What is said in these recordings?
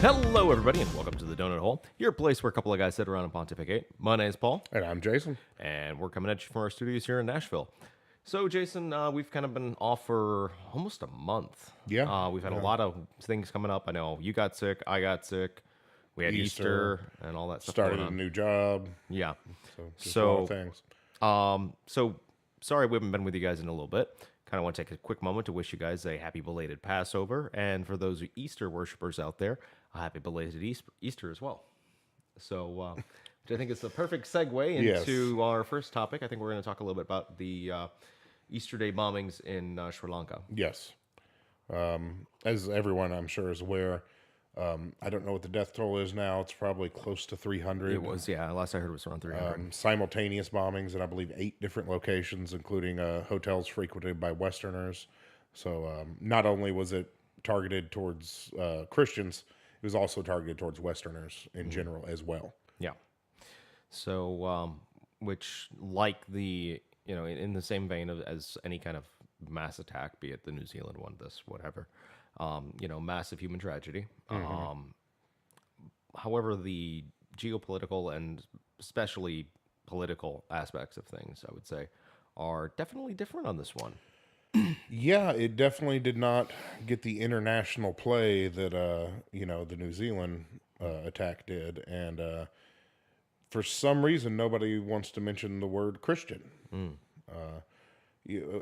Hello, everybody, and welcome to the Donut Hole, your place where a couple of guys sit around and pontificate. My name's Paul, And I'm Jason. and we're coming at you from our studios here in Nashville. So, Jason, we've kind of been off for almost a month. Yeah, We've had a yeah. lot of things coming up. I know you got sick, I got sick, we had Easter, Easter, and all that stuff started going a on. new job, Yeah. so just a lot of So, things. so sorry we haven't been with you guys in a little bit. Kind of want to take a quick moment to wish you guys a happy belated Passover, and for those Easter worshipers out there, a happy belated Easter as well. So, which I think is the perfect segue Yes. into our first topic. I think we're going to talk a little bit about the Easter Day bombings in Sri Lanka. Yes. As everyone I'm sure is aware, I don't know what the death toll is now. It's probably close to 300. It was, yeah, last I heard it was around 300. Simultaneous bombings in, I believe, 8 different locations, including hotels frequented by Westerners. So not only was it targeted towards Christians, it was also targeted towards Westerners in general as well. Yeah. So, which, like the, in the same vein as any kind of mass attack, be it the New Zealand one, this, whatever, massive human tragedy. However, the geopolitical and especially political aspects of things, I would say, are definitely different on this one. Yeah, it definitely did not get the international play that the New Zealand attack did, and for some reason nobody wants to mention the word Christian.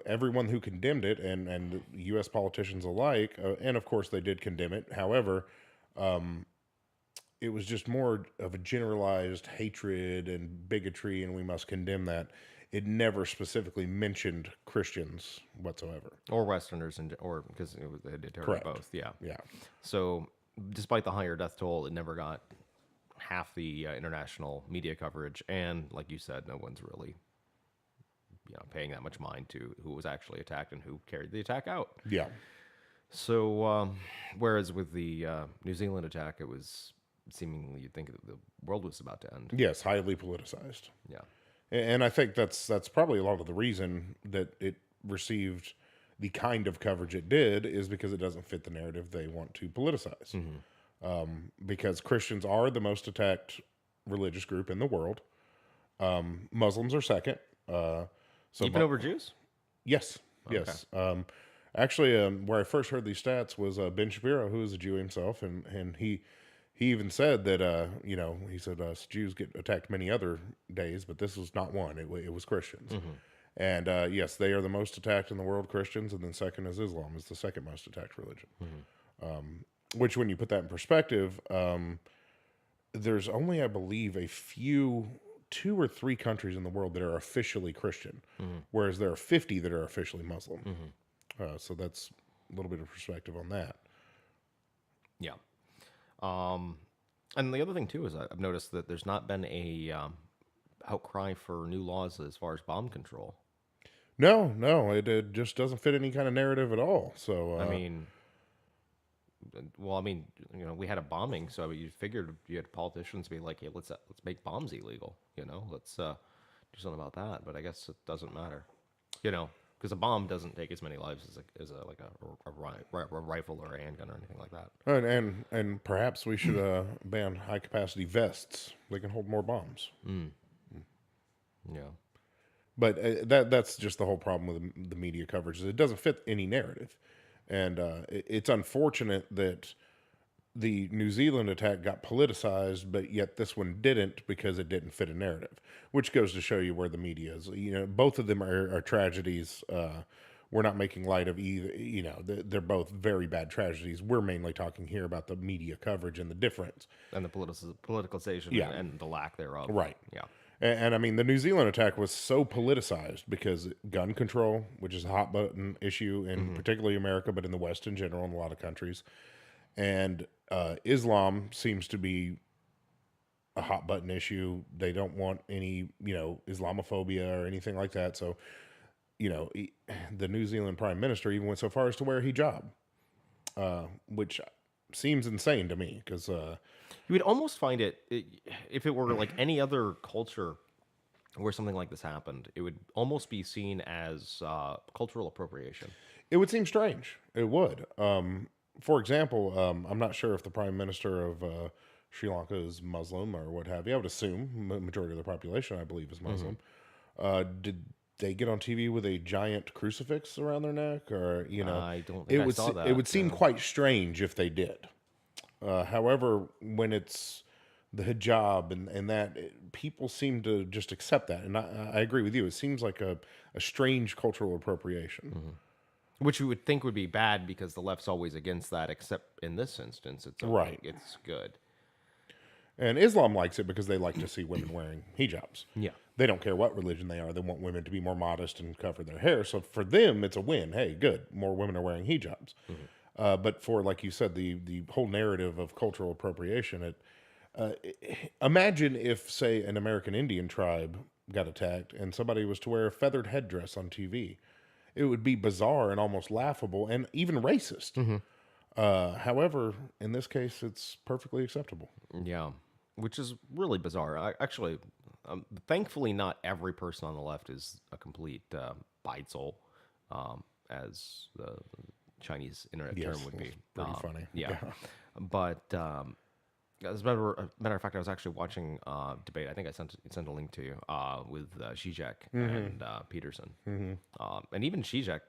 Everyone who condemned it, and U.S. politicians alike, and of course they did condemn it. However, it was just more of a generalized hatred and bigotry, and we must condemn that. It never specifically mentioned Christians whatsoever. Or Westerners, or because they did target Correct. both, yeah. Yeah. So, despite the higher death toll, it never got half the international media coverage, and like you said, no one's really, paying that much mind to who was actually attacked and who carried the attack out. Yeah. So, whereas with the New Zealand attack, it was seemingly you'd think that the world was about to end. Yes, highly politicized. Yeah. And I think that's probably a lot of the reason that it received the kind of coverage it did is because it doesn't fit the narrative they want to politicize. Because Christians are the most attacked religious group in the world. Muslims are second. So Even over Jews? yes, yes. Actually, where I first heard these stats was Ben Shapiro, who is a Jew himself, and he even said that he said Jews get attacked many other days, but this was not one. It was Christians, and yes, they are the most attacked in the world. Christians, and then second is Islam, is the second most attacked religion. Which, when you put that in perspective, there's only, I believe, a few. 2 or 3 countries in the world that are officially Christian, whereas there are 50 that are officially Muslim. So that's a little bit of perspective on that. Yeah. And the other thing too is I've noticed that there's not been a outcry for new laws as far as bomb control. No, it just doesn't fit any kind of narrative at all. So I mean, we had a bombing, so you figured you had politicians be like, "Hey, let's make bombs illegal." Let's do something about that. But I guess it doesn't matter, because a bomb doesn't take as many lives as a rifle or a handgun or anything like that. and perhaps we should ban high capacity vests. They can hold more bombs. Yeah. But that's just the whole problem with the media coverage. Is it doesn't fit any narrative, and it's unfortunate that the New Zealand attack got politicized, but yet this one didn't because it didn't fit a narrative. Which goes to show you where the media is. Both of them are tragedies. We're not making light of either. They're both very bad tragedies. We're mainly talking here about the media coverage and the difference. And the politicalization Yeah. and the lack thereof. Right. Yeah. And I mean, the New Zealand attack was so politicized because gun control, which is a hot button issue in particularly America, but in the West in general, in a lot of countries, and Islam seems to be a hot button issue. They don't want any, Islamophobia or anything like that. So, the New Zealand Prime Minister even went so far as to wear a hijab, which seems insane to me because You would almost find if it were like any other culture where something like this happened, it would almost be seen as cultural appropriation. it would seem strange. It would. for example, I'm not sure if the prime minister of Sri Lanka is Muslim or what have you. I would assume majority of the population, I believe, is Muslim. Did they get on TV with a giant crucifix around their neck, or I don't think it I would saw it that. would seem quite strange if they did. However, when it's the hijab and that people seem to just accept that, and I agree with you. It seems like a strange cultural appropriation. Which you would think would be bad because the left's always against that, except in this instance, it's okay. Right. It's good. And Islam likes it because they like to see women wearing hijabs. Yeah. They don't care what religion they are. They want women to be more modest and cover their hair. So for them, it's a win. Hey, good. More women are wearing hijabs. But for, like you said, the whole narrative of cultural appropriation, imagine if, say, an American Indian tribe got attacked and somebody was to wear a feathered headdress on TV. It would be bizarre and almost laughable and even racist. However, in this case, it's perfectly acceptable. Yeah, which is really bizarre. Actually, thankfully, not every person on the left is a complete Beitzel, as the Chinese internet Yes, term would be. it's pretty funny. Yeah, but as a matter of fact, I was actually watching debate. I think I sent a link to you with Zizek and Peterson, and even Zizek,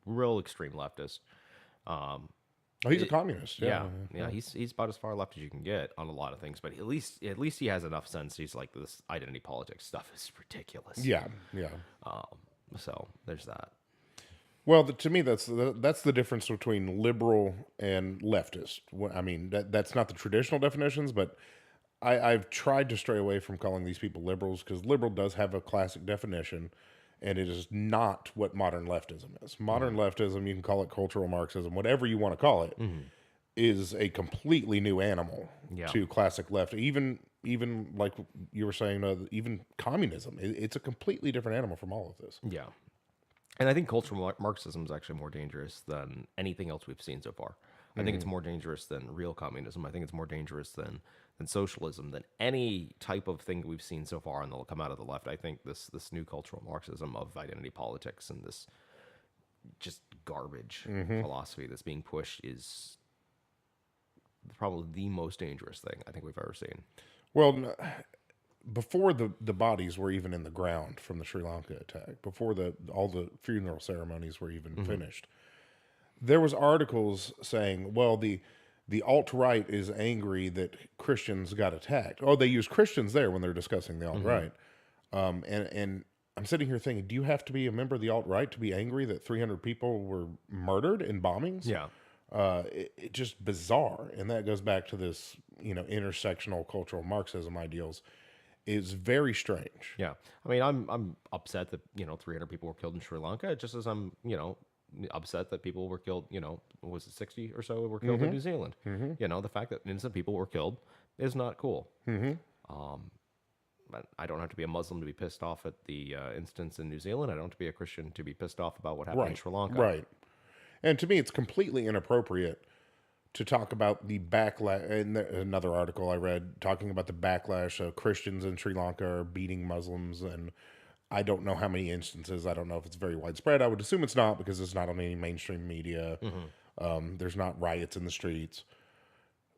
real extreme leftist. Oh, he's a communist. Yeah, he's about as far left as you can get on a lot of things, but at least he has enough sense. He's like, this identity politics stuff is ridiculous. Yeah. So there's that. Well, to me, that's the difference between liberal and leftist. I mean, that's not the traditional definitions, but I've tried to stray away from calling these people liberals because liberal does have a classic definition, and it is not what modern leftism is. Modern leftism, you can call it cultural Marxism, whatever you want to call it, is a completely new animal to classic left. Even like you were saying, even communism, it's a completely different animal from all of this. Yeah. And I think cultural Marxism is actually more dangerous than anything else we've seen so far. I think it's more dangerous than real communism. I think it's more dangerous than socialism, than any type of thing we've seen so far, and they'll come out of the left. I think this new cultural Marxism of identity politics and this just garbage philosophy that's being pushed is probably the most dangerous thing I think we've ever seen. Well, before the bodies were even in the ground from the Sri Lanka attack, before all the funeral ceremonies were even finished, there was articles saying, well, the alt-right is angry that Christians got attacked. Oh, they use Christians there when they're discussing the alt-right. And I'm sitting here thinking, do you have to be a member of the alt-right to be angry that 300 people were murdered in bombings? Yeah. It just bizarre. And that goes back to this, intersectional cultural Marxism ideals. Is very strange. Yeah. I mean, I'm upset that, 300 people were killed in Sri Lanka, just as I'm, upset that people were killed, was it 60 or so were killed in New Zealand? The fact that innocent people were killed is not cool. But I don't have to be a Muslim to be pissed off at the instance in New Zealand. I don't have to be a Christian to be pissed off about what happened in Sri Lanka. Right. And to me, it's completely inappropriate to talk about the backlash. And another article I read talking about the backlash of Christians in Sri Lanka are beating Muslims, and I don't know how many instances. I don't know if it's very widespread. I would assume it's not because it's not on any mainstream media. There's not riots in the streets.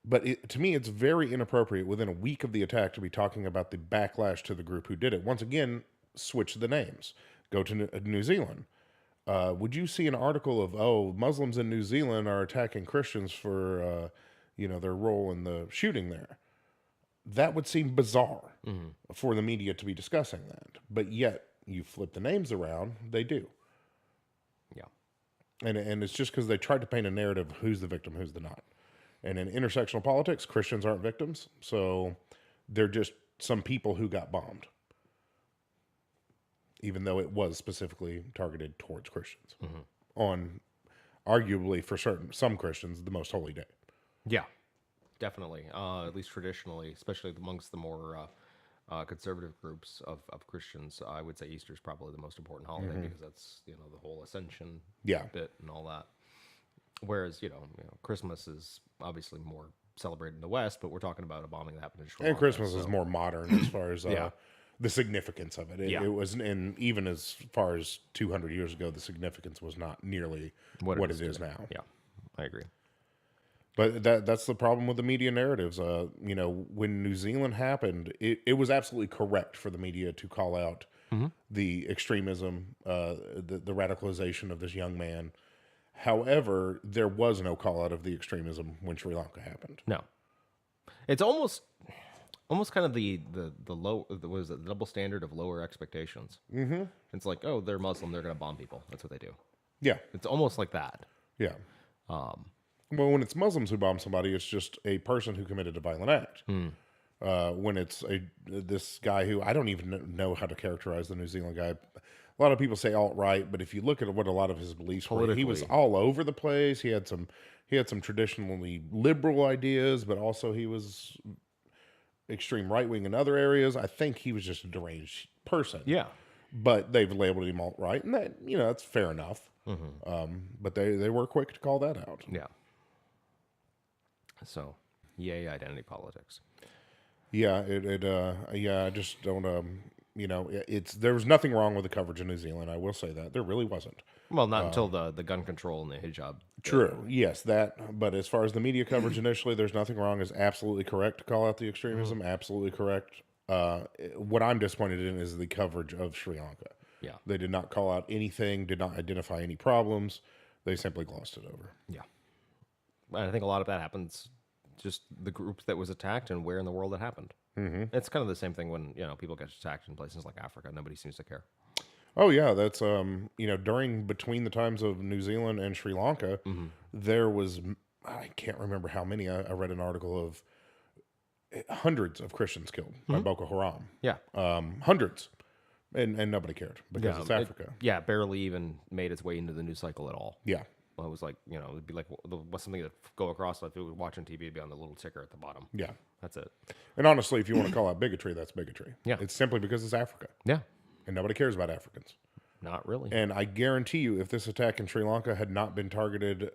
But to me, it's very inappropriate within a week of the attack to be talking about the backlash to the group who did it. Once again, switch the names. Go to New Zealand. Would you see an article of, Muslims in New Zealand are attacking Christians for, their role in the shooting there? That would seem bizarre for the media to be discussing that. But yet, you flip the names around, they do. Yeah. And it's just because they tried to paint a narrative of who's the victim, who's the not. And in intersectional politics, Christians aren't victims. So they're just some people who got bombed, even though it was specifically targeted towards Christians on arguably for some Christians, the most holy day. Yeah, definitely. At least traditionally, especially amongst the more conservative groups of Christians, I would say Easter is probably the most important holiday because that's, the whole ascension bit and all that. Whereas, Christmas is obviously more celebrated in the West, but we're talking about a bombing that happened in Sri Lanka. And Christmas is more modern as far as the significance of it. It was, and even as far as 200 years ago, the significance was not nearly what it is now. Yeah, I agree. But that's the problem with the media narratives. You know, when New Zealand happened, it was absolutely correct for the media to call out Hmm. the extremism, the radicalization of this young man. However, there was no call out of the extremism when Sri Lanka happened. No, it's almost kind of the low what is it, the double standard of lower expectations. Mm-hmm. It's like, oh, they're Muslim, they're going to bomb people. That's what they do. Yeah, It's almost like that. yeah. Well, when it's Muslims who bomb somebody, it's just a person who committed a violent act. When it's this guy who I don't even know how to characterize the New Zealand guy. A lot of people say alt right, but if you look at what a lot of his beliefs were, he was Politically. all over the place. He had some traditionally liberal ideas, but also he was extreme right wing in other areas. I think he was just a deranged person. Yeah. But they've labeled him alt right, and that that's fair enough. But they were quick to call that out. Yeah. So, yay, identity politics. Yeah, I just don't it's there was nothing wrong with the coverage in New Zealand. I will say that there really wasn't. Well, not until the gun control and the hijab. True. Yes, that. But as far as the media coverage initially, there's nothing wrong. Is absolutely correct to call out the extremism. Absolutely correct. What I'm disappointed in is the coverage of Sri Lanka. Yeah. They did not call out anything. Did not identify any problems. They simply glossed it over. Yeah. And I think a lot of that happens just the group that was attacked and where in the world it happened. Mm-hmm. It's kind of the same thing when, people get attacked in places like Africa. Nobody seems to care. Oh yeah, that's between the times of New Zealand and Sri Lanka, there was I can't remember how many. I read an article of hundreds of Christians killed by Boko Haram. Yeah. Hundreds, and nobody cared because it's it- Africa. yeah, barely even made its way into the news cycle at all. Yeah, Well, it was like, it'd be like what's something that go across, like if you were watching TV, it'd be on the little ticker at the bottom. yeah. That's it. And honestly, if you want to call out bigotry, that's bigotry. Yeah. It's simply because it's Africa, Yeah. and nobody cares about Africans. Not really. And I guarantee you, if this attack in Sri Lanka had not been targeted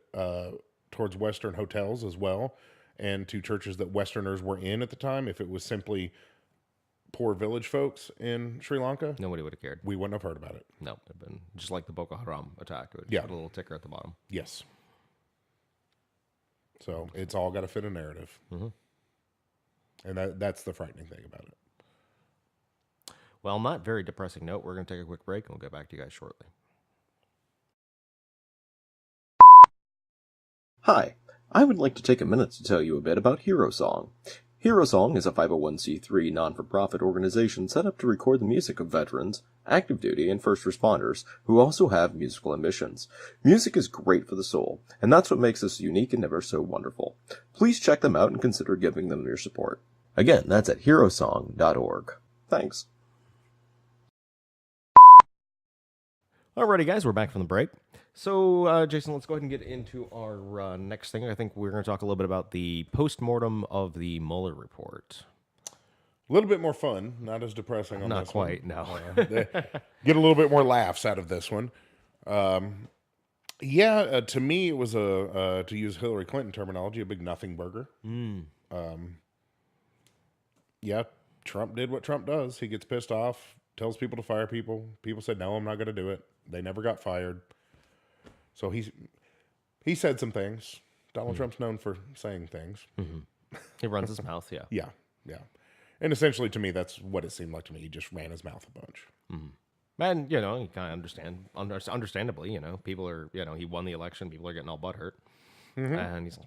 towards Western hotels as well, and to churches that Westerners were in at the time, if it was simply poor village folks in Sri Lanka, Nobody would have cared. we wouldn't have heard about it. No, it'd been just like the Boko Haram attack. It would Yeah. put a little ticker at the bottom. Yes. So it's all got to fit a narrative. And that's the frightening thing about it. Well, on that very depressing note, we're going to take a quick break and we'll get back to you guys shortly. Hi, I would like to take a minute to tell you a bit about Hero Song. Hero Song is a 501c3 non-for-profit organization set up to record the music of veterans, active duty, and first responders who also have musical ambitions. Music is great for the soul, and that's what makes us unique and ever so wonderful. Please check them out and consider giving them your support. Again, that's at herosong.org. Thanks. Alrighty, guys, we're back from the break. So, Jason, let's go ahead and get into our next thing. I think we're going to talk a little bit about the postmortem of the Mueller report. A little bit more fun, not as depressing on Not this quite, one. no. Get a little bit more laughs out of this one. To me, it was to use Hillary Clinton terminology, a big nothing burger. Trump did what Trump does. He gets pissed off, tells people to fire people. People said, no, I'm not going to do it. They never got fired. So he said some things. Donald Trump's known for saying things. He runs his mouth, yeah. Yeah. And essentially, to me, that's what it seemed like to me. He just ran his mouth a bunch. And, you kind of understandably, people are, he won the election. People are getting all butthurt. And he's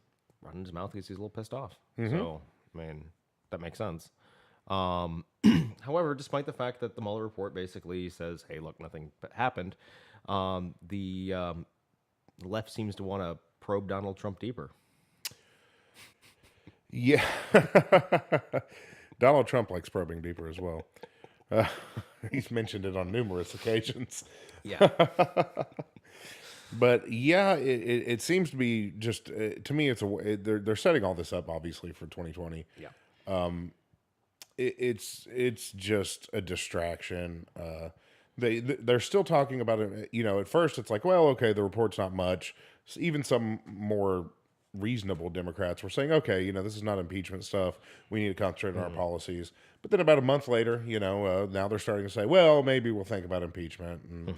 running his mouth because he's a little pissed off. So, I mean, that makes sense. However, despite the fact that the Mueller report basically says, hey, look, nothing happened, the left seems to want to probe Donald Trump deeper. Yeah. Donald Trump likes probing deeper as well. He's mentioned it on numerous occasions. Yeah. But yeah, it seems to be just to me. They're setting all this up obviously for 2020. Yeah. It's just a distraction. They're still talking about it. At first it's like, well, okay, the report's not much. So even some more reasonable Democrats were saying, okay, this is not impeachment stuff. We need to concentrate on our policies. But then about a month later, now they're starting to say, well, maybe we'll think about impeachment. And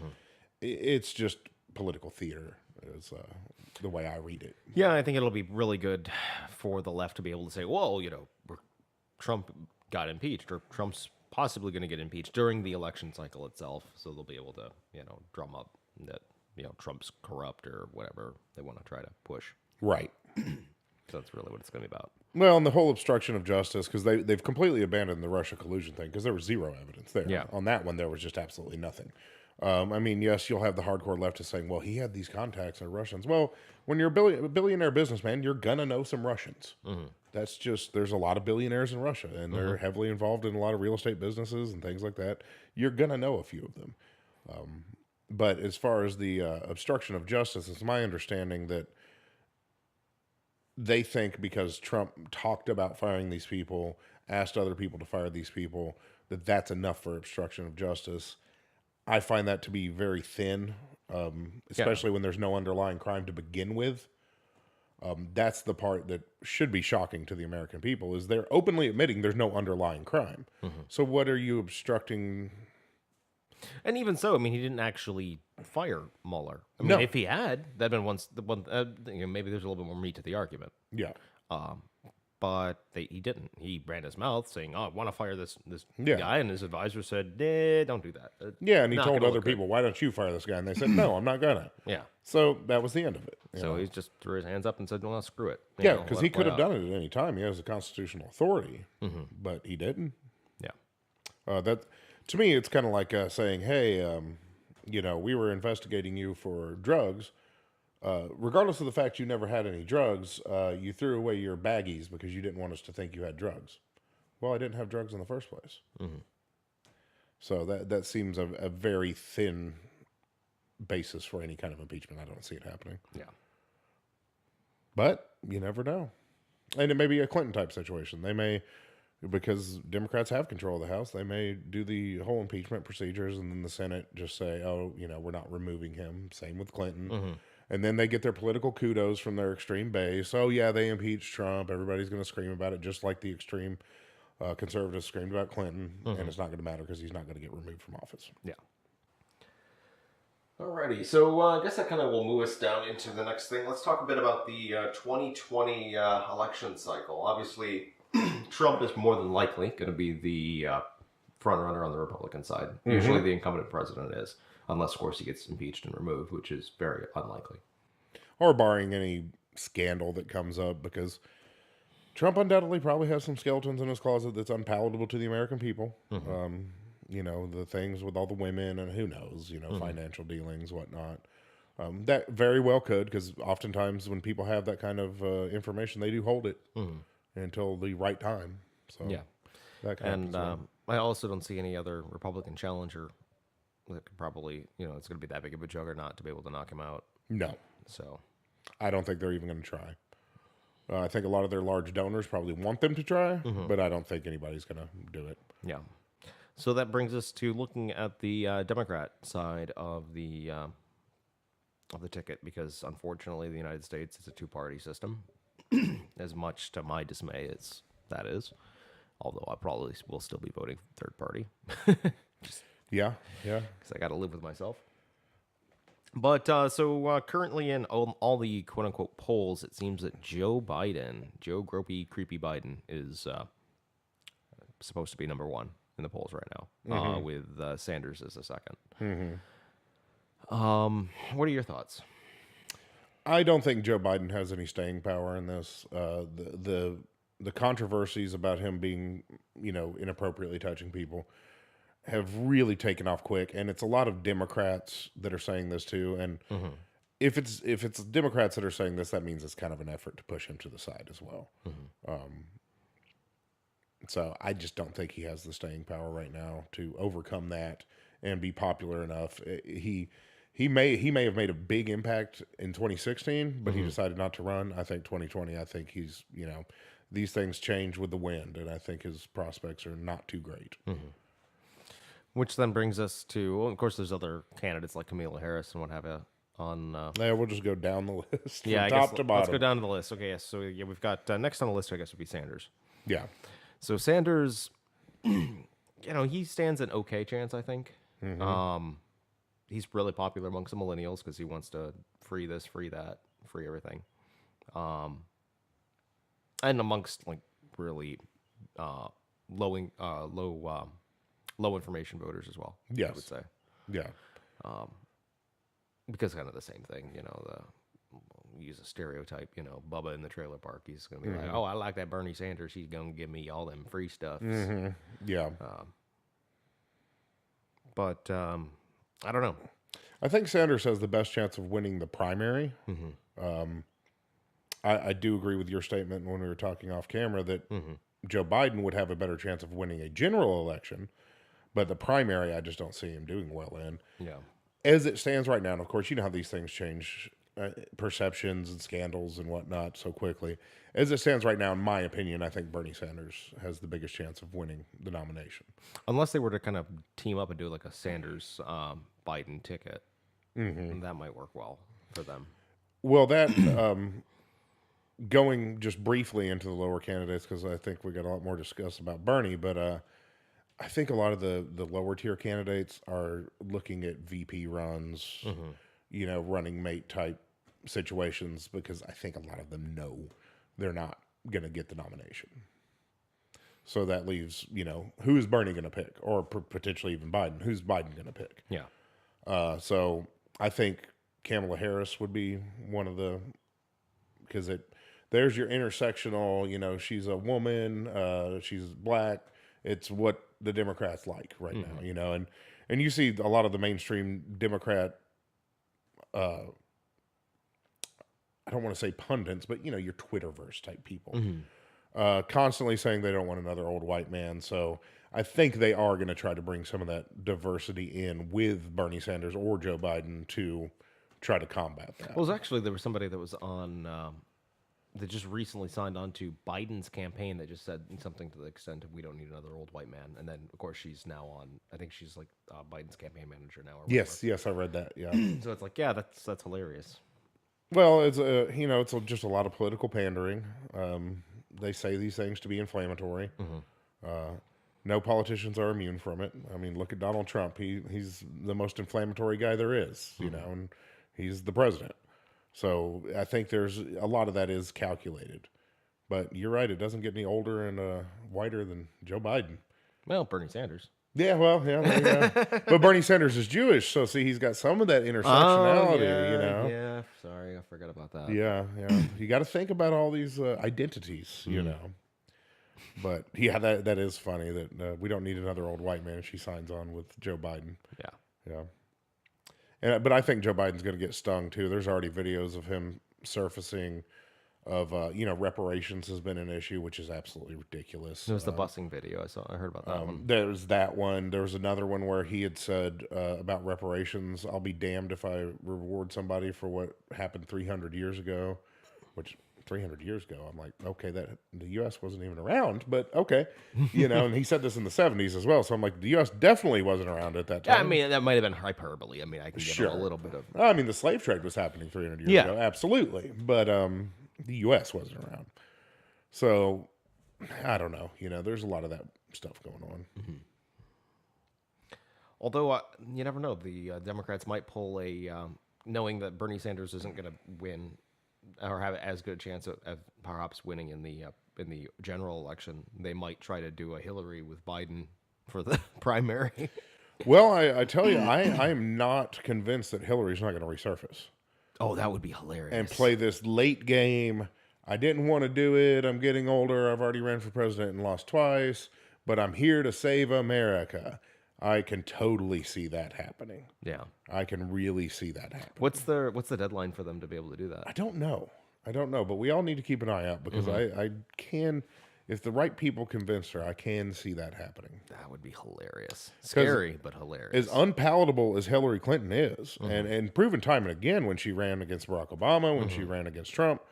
it's just political theater. Is the way I read it. Yeah, I think it'll be really good for the left to be able to say, well, Trump got impeached, or Trump's possibly going to get impeached during the election cycle itself. So they'll be able to, drum up that, Trump's corrupt or whatever they want to try to push. Right. So that's really what it's going to be about. Well, and the whole obstruction of justice, because they've completely abandoned the Russia collusion thing, because there was zero evidence there. Yeah. On that one, there was just absolutely nothing. I mean, yes, you'll have the hardcore leftists saying, well, he had these contacts are Russians. Well, when you're a billionaire businessman, you're going to know some Russians. That's just, there's a lot of billionaires in Russia, and they're heavily involved in a lot of real estate businesses and things like that. You're going to know a few of them. But as far as the obstruction of justice, it's my understanding that they think because Trump talked about firing these people, asked other people to fire these people, that that's enough for obstruction of justice. I find that to be very thin, especially when there's no underlying crime to begin with. That's the part that should be shocking to the American people, is they're openly admitting there's no underlying crime. So what are you obstructing? And even so, I mean, he didn't actually fire Mueller. I mean, No. if he had, that'd been maybe there's a little bit more meat to the argument. Yeah. But he didn't. He ran his mouth saying, "Oh, I want to fire this Yeah. guy," and his advisor said, "Don't do that." Yeah, and he Not told gonna other look good. people, why don't you fire this guy? And they said, no, I'm not gonna. Yeah. So that was the end of it. you So know? he just threw his hands up and said, "Well, screw it." Yeah, because he could have done it at any time. He has a constitutional authority, but he didn't. Yeah. That to me, it's kind of like saying, "Hey, we were investigating you for drugs. Regardless of the fact you never had any drugs, you threw away your baggies because you didn't want us to think you had drugs." Well, I didn't have drugs in the first place. So that seems a very thin basis for any kind of impeachment. I don't see it happening. Yeah. But you never know. And it may be a Clinton type situation. They may, because Democrats have control of the House, they may do the whole impeachment procedures and then the Senate just say, oh, we're not removing him. Same with Clinton. And then they get their political kudos from their extreme base. Oh, yeah, they impeached Trump. Everybody's going to scream about it, just like the extreme conservatives screamed about Clinton. And it's not going to matter because he's not going to get removed from office. Yeah. Alrighty, so I guess that kind of will move us down into the next thing. Let's talk a bit about the 2020 election cycle. Obviously, Trump is more than likely going to be the front runner on the Republican side. Usually the incumbent president is, unless, of course, he gets impeached and removed, which is very unlikely. Or barring any scandal that comes up, because Trump undoubtedly probably has some skeletons in his closet that's unpalatable to the American people. The things with all the women and who knows, financial dealings, whatnot. That very well could, because oftentimes when people have that kind of information, they do hold it until the right time. So Yeah. that kind And I also don't see any other Republican challenger that could probably, it's going to be that big of a juggernaut to be able to knock him out. no, So, I don't think they're even going to try. I think a lot of their large donors probably want them to try, but I don't think anybody's going to do it. yeah. So that brings us to looking at the Democrat side of the ticket, because unfortunately the United States is a two-party system, as much to my dismay as that is. Although I probably will still be voting third party, Yeah. because I got to live with myself. But so currently in all the quote-unquote polls, it seems that Joe Gropey Creepy Biden, is supposed to be number one in the polls right now, with Sanders as the second. What are your thoughts? I don't think Joe Biden has any staying power in this. The controversies about him being, inappropriately touching people have really taken off quick, and it's a lot of Democrats that are saying this too. And if it's Democrats that are saying this, that means it's kind of an effort to push him to the side as well. So I just don't think he has the staying power right now to overcome that and be popular enough. He may have made a big impact in 2016, but he decided not to run. I think 2020, I think he's, these things change with the wind, and I think his prospects are not too great. Which then brings us to, well, of course, there's other candidates like Kamala Harris and what have you on. Yeah, we'll just go down the list Yeah, from I top guess to bottom. let's go down to the list. Okay, yes. So yeah, we've got next on the list, I guess, would be Sanders. Yeah. So Sanders, he stands an okay chance, I think. he's really popular amongst the millennials because he wants to free this, free that, free everything, and amongst like really low information voters as well. I Yes. would say Yeah. because kind of the same thing. Use a stereotype. Bubba in the trailer park. He's gonna be like, "Oh, I like that Bernie Sanders. He's gonna give me all them free stuff." Yeah. But I don't know. I think Sanders has the best chance of winning the primary. I do agree with your statement when we were talking off camera that Joe Biden would have a better chance of winning a general election, but the primary, I just don't see him doing well in. Yeah. As it stands right now, and of course, you know how these things change, perceptions and scandals and whatnot so quickly. As it stands right now, in my opinion, I think Bernie Sanders has the biggest chance of winning the nomination. Unless they were to kind of team up and do like a Sanders Biden ticket, that might work well for them. Well, that going just briefly into the lower candidates, because I think we got a lot more to discuss about Bernie, but I think a lot of the lower tier candidates are looking at VP runs, running mate type situations, because I think a lot of them know they're not going to get the nomination. So that leaves, who is Bernie going to pick, or potentially even Biden? Who's Biden going to pick? Yeah. So I think Kamala Harris would be one of the, because there's your intersectional, she's a woman, she's black. It's what the Democrats like right now, and you see a lot of the mainstream Democrat, I don't want to say pundits, but your Twitterverse type people, constantly saying they don't want another old white man. So I think they are going to try to bring some of that diversity in with Bernie Sanders or Joe Biden to try to combat that. Well, there was somebody that was on that just recently signed on to Biden's campaign that just said something to the extent of "We don't need another old white man." And then, of course, she's now on. I think she's like Biden's campaign manager now. Or yes, I read that. Yeah. So it's like, yeah, that's hilarious. Well, it's just a lot of political pandering. They say these things to be inflammatory. No politicians are immune from it. I mean, look at Donald Trump. He's the most inflammatory guy there is, and he's the president. So I think there's a lot of that is calculated. But you're right. It doesn't get any older and whiter than Joe Biden. Well, Bernie Sanders. Yeah, well, yeah. There you go. But Bernie Sanders is Jewish, so see, he's got some of that intersectionality, Yeah, sorry, I forgot about that. Yeah. You got to think about all these identities, But yeah, that is funny that we don't need another old white man. She signs on with Joe Biden. Yeah. But I think Joe Biden's going to get stung too. There's already videos of him surfacing of reparations has been an issue, which is absolutely ridiculous. It was the busing video. I heard about that one. There's that one. There was another one where he had said about reparations, "I'll be damned if I reward somebody for what happened 300 years ago," which 300 years ago, I'm like, okay, that the U.S. wasn't even around, but okay, and he said this in the 70s as well. So I'm like, the U.S. definitely wasn't around at that time. Yeah, I mean, that might have been hyperbole. I mean, I can give it a little bit of. I mean, the slave trade was happening 300 years ago, absolutely, but the U.S. wasn't around. So I don't know. There's a lot of that stuff going on. Although you never know, the Democrats might pull knowing that Bernie Sanders isn't going to win or have as good a chance of perhaps winning in the general election. They might try to do a Hillary with Biden for the primary. Well, I tell you, I am not convinced that Hillary's not going to resurface. Oh, that would be hilarious. And play this late game. I didn't want to do it. I'm getting older. I've already ran for president and lost twice, but I'm here to save America. I can totally see that happening. Yeah. I can really see that happening. What's the deadline for them to be able to do that? I don't know, but we all need to keep an eye out because I can, if the right people convince her, I can see that happening. That would be hilarious. Scary, but hilarious. As unpalatable as Hillary Clinton is, and proven time and again when she ran against Barack Obama, when she ran against Trump,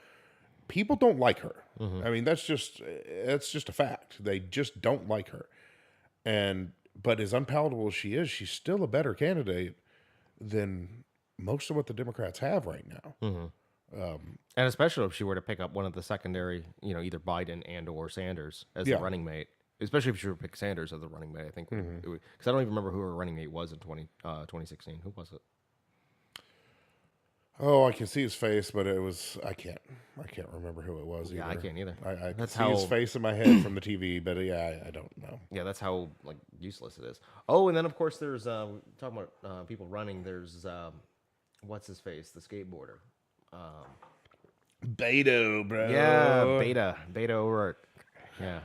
people don't like her. I mean, that's just a fact. They just don't like her. But as unpalatable as she is, she's still a better candidate than most of what the Democrats have right now. And especially if she were to pick up one of the secondary, either Biden and or Sanders as the running mate. especially if you pick Sanders as the running mate. I think because I don't even remember who her running mate was in 2016. Who was it? Oh, I can see his face, but I can't remember who it was. Yeah, either. I can't either. I can That's see his how- face in my head from the TV, but yeah, I don't know. Yeah, that's how like useless it is. Oh, and then of course there's talking about people running. There's what's his face, the skateboarder. Beto, bro. Yeah, Beta O'Rourke. Yeah,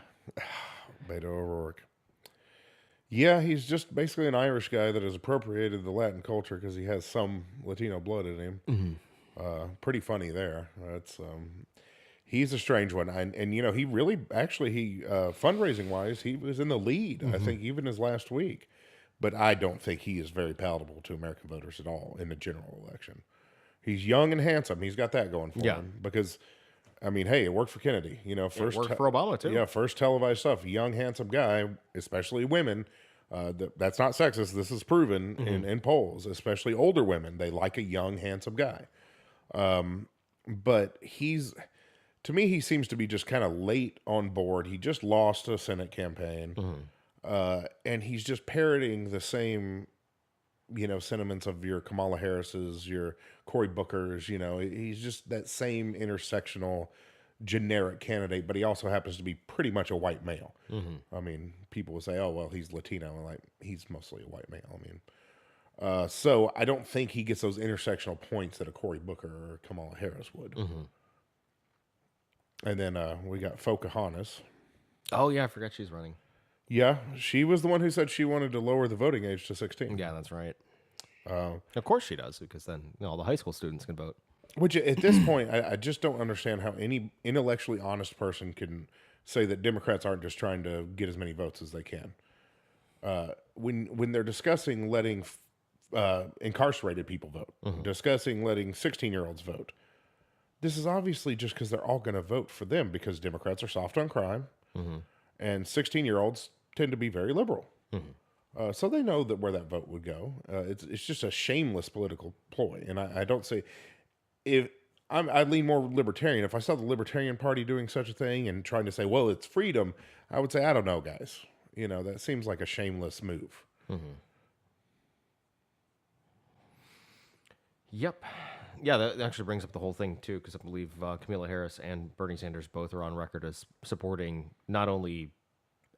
Beto O'Rourke. Yeah, he's just basically an Irish guy that has appropriated the Latin culture because he has some Latino blood in him. Pretty funny there. That's he's a strange one, and you know he really actually fundraising wise he was in the lead. I think even his last week, but I don't think he is very palatable to American voters at all in the general election. He's young and handsome. He's got that going for him because. I mean, hey, it worked for Kennedy. You know, first it worked for Obama too. Yeah, first televised stuff. Young, handsome guy, especially women. That's not sexist. This is proven in polls, especially older women. They like a young, handsome guy. But to me, he seems to be just kind of late on board. He just lost a Senate campaign, and he's just parroting the same, you know, sentiments of your Kamala Harris's, your Cory Booker's. You know, he's just that same intersectional, generic candidate, but he also happens to be pretty much a white male. I mean, people will say, "Oh, well, he's Latino," and like he's mostly a white male. I mean, so I don't think he gets those intersectional points that a Cory Booker or Kamala Harris would. And then we got Pocahontas. Oh yeah, I forgot she's running. Yeah, she was the one who said she wanted to lower the voting age to 16. Yeah, that's right. Of course she does, because then all the high school students can vote. Which at this point, I just don't understand how any intellectually honest person can say that Democrats aren't just trying to get as many votes as they can. When they're discussing letting incarcerated people vote, discussing letting 16-year-olds vote, this is obviously just because they're all going to vote for them because Democrats are soft on crime, and 16-year-olds tend to be very liberal. So they know that where that vote would go. It's just a shameless political ploy, and I don't say I lean more libertarian. If I saw the Libertarian Party doing such a thing and trying to say, well, it's freedom, I would say, I don't know, guys. You know, that seems like a shameless move. Yep. Yeah, that actually brings up the whole thing, too, because I believe Kamala Harris and Bernie Sanders both are on record as supporting not only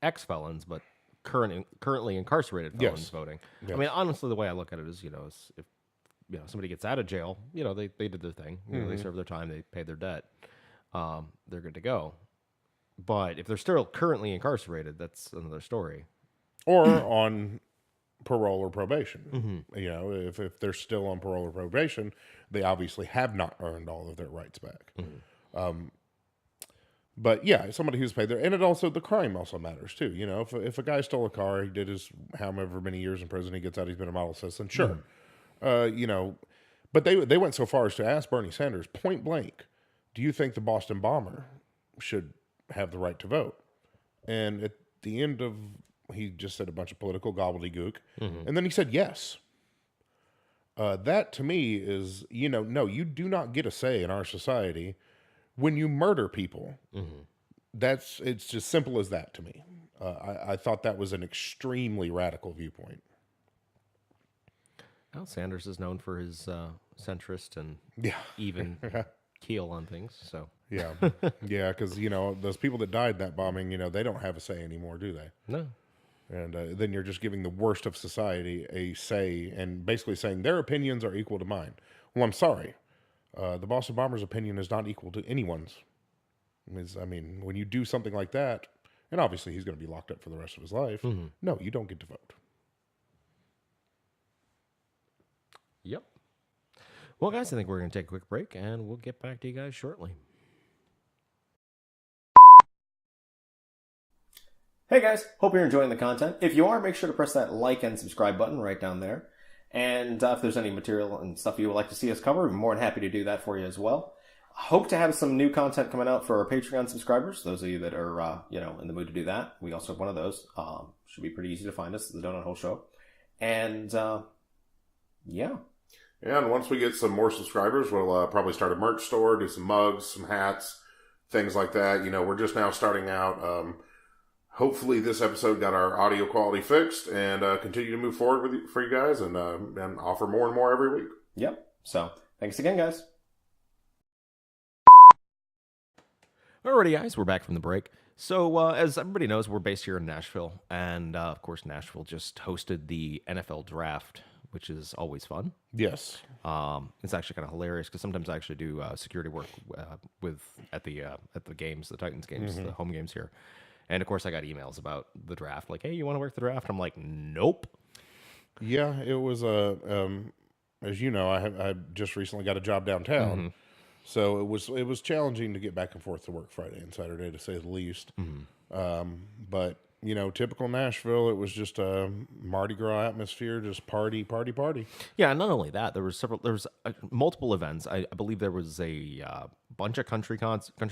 ex-felons, but currently incarcerated felons voting. I mean, honestly, the way I look at it is, you know, if somebody gets out of jail, you know, they did their thing. You know, they served their time, they paid their debt. They're good to go. But if they're still currently incarcerated, that's another story. Or on parole or probation. You know, if they're still on parole or probation, they obviously have not earned all of their rights back. But yeah, somebody who's paid their, and the crime also matters too. You know, if a guy stole a car, he did his however many years in prison, he gets out, he's been a model citizen, sure. You know, but they went so far as to ask Bernie Sanders point blank, do you think the Boston bomber should have the right to vote? And at the end of, he just said a bunch of political gobbledygook, and then he said yes. That to me is, you know, no, you do not get a say in our society when you murder people. It's just simple as that to me. I thought that was an extremely radical viewpoint. Well, Sanders is known for his centrist and Yeah. even keel on things. So Yeah. Yeah, because, you know, those people that died in that bombing, you know, they don't have a say anymore, do they? no, And then you're just giving the worst of society a say and basically saying their opinions are equal to mine. Well, I'm sorry. The Boston Bomber's opinion is not equal to anyone's. I mean, when you do something like that, and obviously he's going to be locked up for the rest of his life, no, you don't get to vote. Yep. Well, guys, I think we're going to take a quick break, and we'll get back to you guys shortly. Hey guys, hope you're enjoying the content. If you are, make sure to press that like and subscribe button right down there. And if there's any material and stuff you would like to see us cover, we're more than happy to do that for you as well. Hope to have some new content coming out for our Patreon subscribers. Those of you that are, in the mood to do that, we also have one of those. Should be pretty easy to find us, the Donut Hole Show. And, yeah. And once we get some more subscribers, we'll probably start a merch store, do some mugs, some hats, things like that. You know, we're just now starting out. hopefully this episode got our audio quality fixed and continue to move forward for you guys and offer more and more every week. Yep. So, thanks again, guys. Alrighty, guys, we're back from the break. So, as everybody knows, we're based here in Nashville, and of course, Nashville just hosted the NFL draft, which is always fun. Yes. It's actually kind of hilarious because sometimes I actually do security work at the games, the Titans games, the home games here, and of course, I got emails about the draft, like, "Hey, you want to work the draft?" I'm like, "Nope." Yeah, it was as you know, I just recently got a job downtown. So it was challenging to get back and forth to work Friday and Saturday, to say the least. But you know, typical Nashville, it was just a Mardi Gras atmosphere, just party, party, party. Yeah, and not only that, there was multiple events. I believe there was a bunch of country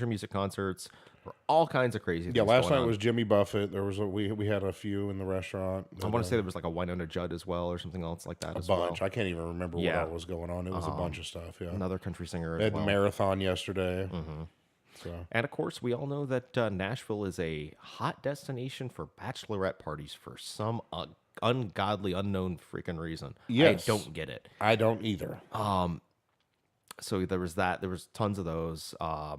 music concerts, or all kinds of crazy. Yeah, things last going night on. was Jimmy Buffett. There was we had a few in the restaurant. I want to say there was like a Winona Judd as well, or something else like that. a as bunch. well. I can't even remember Yeah. what all was going on. It was a bunch of stuff. Yeah, Another country singer they as had well. the marathon yesterday. So And of course, we all know that Nashville is a hot destination for bachelorette parties for some ungodly, unknown freaking reason. Yes. I don't get it. I don't either. So there was that. There was tons of those. I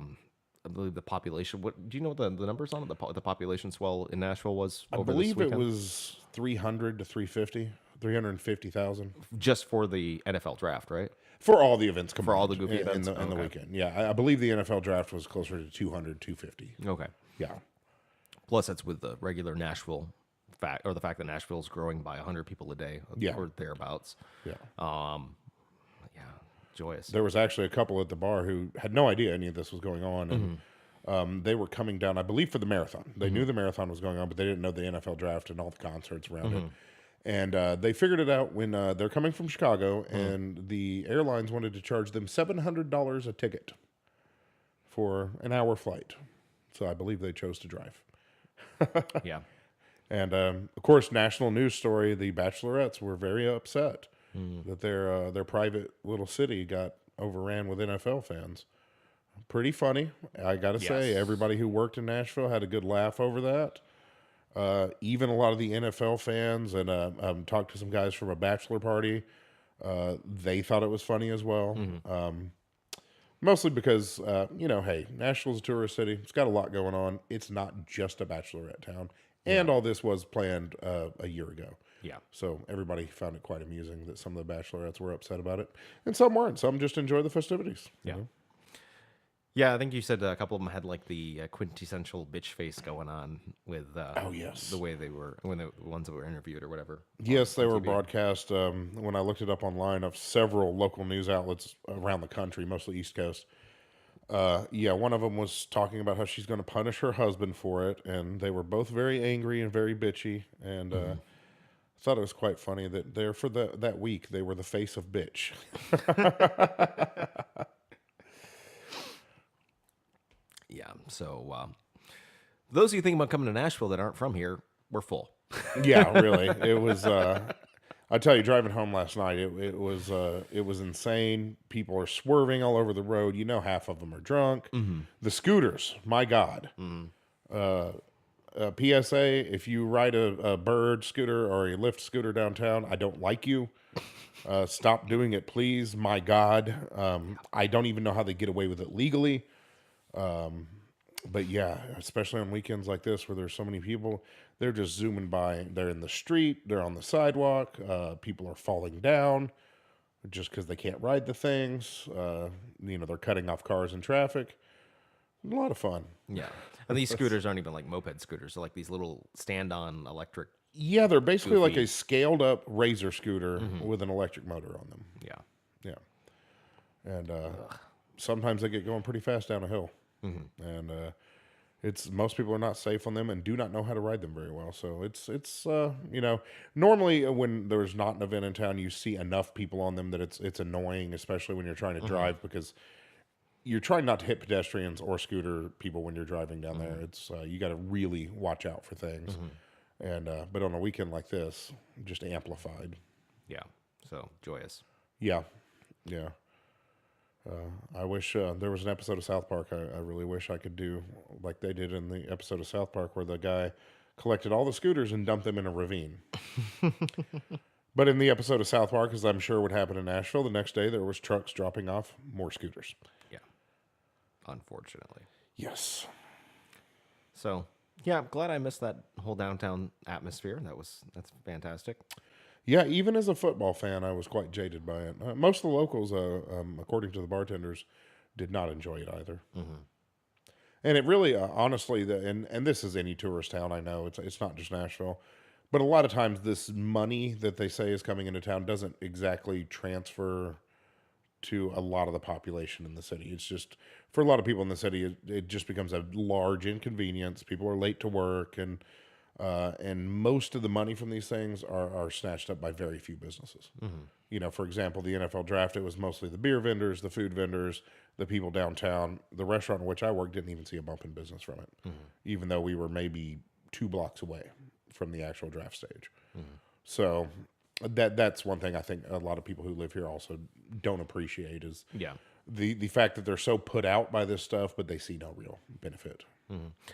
believe the population. What do you know what the numbers on it? The population swell in Nashville was I over believe this it weekend? was 300 to 350, 350,000 just for the NFL draft, right? for all the events combined. all the goofy in events? the Okay. weekend. Yeah, I believe the NFL draft was closer to 200, 250. Okay. Yeah. Plus, that's with the regular Nashville fact, or the fact that Nashville is growing by 100 people a day, Yeah. or thereabouts. Yeah. Yeah, joyous. There was actually a couple at the bar who had no idea any of this was going on, and they were coming down, I believe, for the marathon. They knew the marathon was going on, but they didn't know the NFL draft and all the concerts around it. And they figured it out when they're coming from Chicago, and the airlines wanted to charge them $700 a ticket for an hour flight. So I believe they chose to drive. Yeah. And of course, national news story: the Bachelorettes were very upset that their private little city got overran with NFL fans. Pretty funny, I gotta say. Yes. Everybody who worked in Nashville had a good laugh over that. Even a lot of the NFL fans, and talked to some guys from a bachelor party. They thought it was funny as well. Mostly because, hey, Nashville's a tourist city. It's got a lot going on. It's not just a bachelorette town. And all this was planned a year ago. Yeah. So everybody found it quite amusing that some of the bachelorettes were upset about it. And some weren't. Some just enjoy the festivities. you Yeah. know? Yeah, I think you said a couple of them had like the quintessential bitch face going on with Oh, yes. the way they were, when the ones that were interviewed or whatever. Yes, they on were TV. broadcast, when I looked it up online, of several local news outlets around the country, mostly East Coast. One of them was talking about how she's going to punish her husband for it, and they were both very angry and very bitchy. And I thought it was quite funny that they're for that week they were the face of bitch. Yeah. So those of you thinking about coming to Nashville that aren't from here, we're full. Yeah, really, it was. I tell you, driving home last night, it was insane. People are swerving all over the road. You know, half of them are drunk. The scooters, my God. PSA: if you ride a Bird scooter or a Lyft scooter downtown, I don't like you. Stop doing it, please. My God, I don't even know how they get away with it legally. But yeah, especially on weekends like this where there's so many people, they're just zooming by. They're in the street, they're on the sidewalk. People are falling down just because they can't ride the things. They're cutting off cars in traffic. A lot of fun. Yeah. And these scooters aren't even like moped scooters. They're like these little stand-on electric. Yeah, they're basically like Goofy. a scaled up Razor scooter with an electric motor on them. Yeah. Yeah. And sometimes they get going pretty fast down a hill. And it's most people are not safe on them and do not know how to ride them very well. So it's normally when there's not an event in town, you see enough people on them that it's annoying, especially when you're trying to drive, because you're trying not to hit pedestrians or scooter people when you're driving down there. It's you got to really watch out for things. And but on a weekend like this, just amplified. Yeah. So joyous. Yeah. I wish there was an episode of South Park I really wish I could do like they did in the episode of South Park where the guy collected all the scooters and dumped them in a ravine. But in the episode of South Park, as I'm sure would happen in Nashville, the next day there was trucks dropping off more scooters. Yeah. Unfortunately. Yes. So, yeah, I'm glad I missed that whole downtown atmosphere. That's fantastic. Yeah, even as a football fan, I was quite jaded by it. Most of the locals, according to the bartenders, did not enjoy it either. And it really, honestly, and this is any tourist town. I know it's not just Nashville, but a lot of times this money that they say is coming into town doesn't exactly transfer to a lot of the population in the city. It's just for a lot of people in the city, it just becomes a large inconvenience. People are late to work, and most of the money from these things are snatched up by very few businesses. You know, for example, the NFL draft, it was mostly the beer vendors, the food vendors, the people downtown. The restaurant in which I worked didn't even see a bump in business from it, even though we were maybe 2 blocks away from the actual draft stage. So that's one thing I think a lot of people who live here also don't appreciate is Yeah. the fact that they're so put out by this stuff, but they see no real benefit.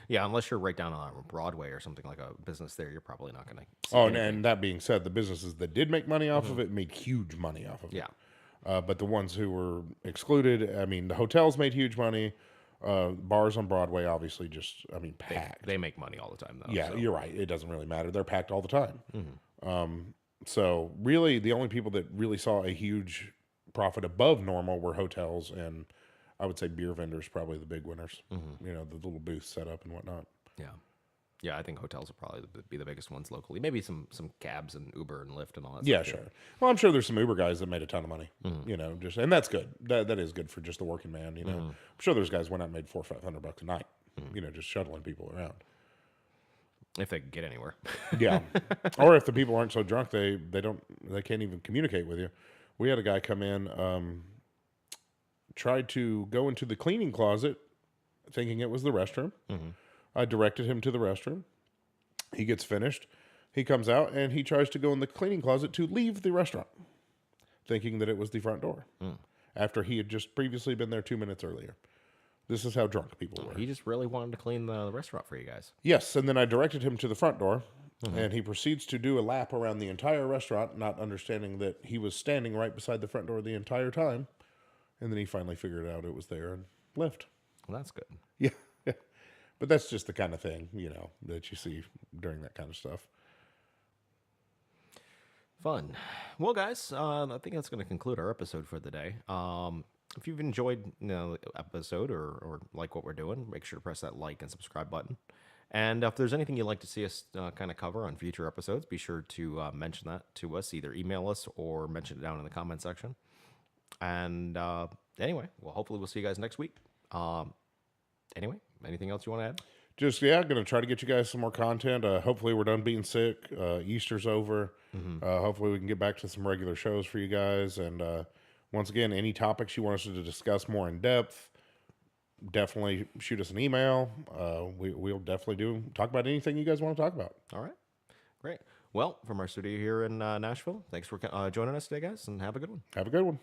Yeah, unless you're right down on Broadway or something like a business there, you're probably not going to see Oh, anything. and that being said, the businesses that did make money off of it made huge money off of it. Yeah. But the ones who were excluded, I mean, the hotels made huge money. Bars on Broadway, obviously, just, I mean, packed. They make money all the time, though. Yeah, so. you're right. It doesn't really matter. They're packed all the time. So really, the only people that really saw a huge profit above normal were hotels, and I would say beer vendors, probably the big winners. You know, the little booths set up and whatnot. Yeah. Yeah, I think hotels will probably be the biggest ones locally. Maybe some cabs and Uber and Lyft and all that Yeah, stuff. sure. Well, I'm sure there's some Uber guys that made a ton of money. You know, and that's good. That is good for just the working man. You know, I'm sure there's guys went out and made $400 or $500 a night. You know, just shuttling people around. If they can get anywhere. Yeah. Or if the people aren't so drunk, they can't even communicate with you. We had a guy come in, tried to go into the cleaning closet, thinking it was the restroom. I directed him to the restroom. He gets finished. He comes out and he tries to go in the cleaning closet to leave the restaurant, thinking that it was the front door. After he had just previously been there 2 minutes earlier. This is how drunk people were. He just really wanted to clean the restaurant for you guys. Yes, and then I directed him to the front door, and he proceeds to do a lap around the entire restaurant, not understanding that he was standing right beside the front door the entire time. And then he finally figured out it was there and left. Well, that's good. Yeah. But that's just the kind of thing, you know, that you see during that kind of stuff. Fun. Well, guys, I think that's going to conclude our episode for the day. If you've enjoyed the episode or like what we're doing, make sure to press that like and subscribe button. And if there's anything you'd like to see us kind of cover on future episodes, be sure to mention that to us. Either email us or mention it down in the comment section. And anyway, well, hopefully we'll see you guys next week. Anyway, anything else you want to add? Just, going to try to get you guys some more content. Hopefully we're done being sick. Easter's over. Hopefully we can get back to some regular shows for you guys. And once again, any topics you want us to discuss more in depth, definitely shoot us an email. We'll definitely talk about anything you guys want to talk about. All right. Great. Well, from our studio here in Nashville, thanks for joining us today, guys, and have a good one. Have a good one.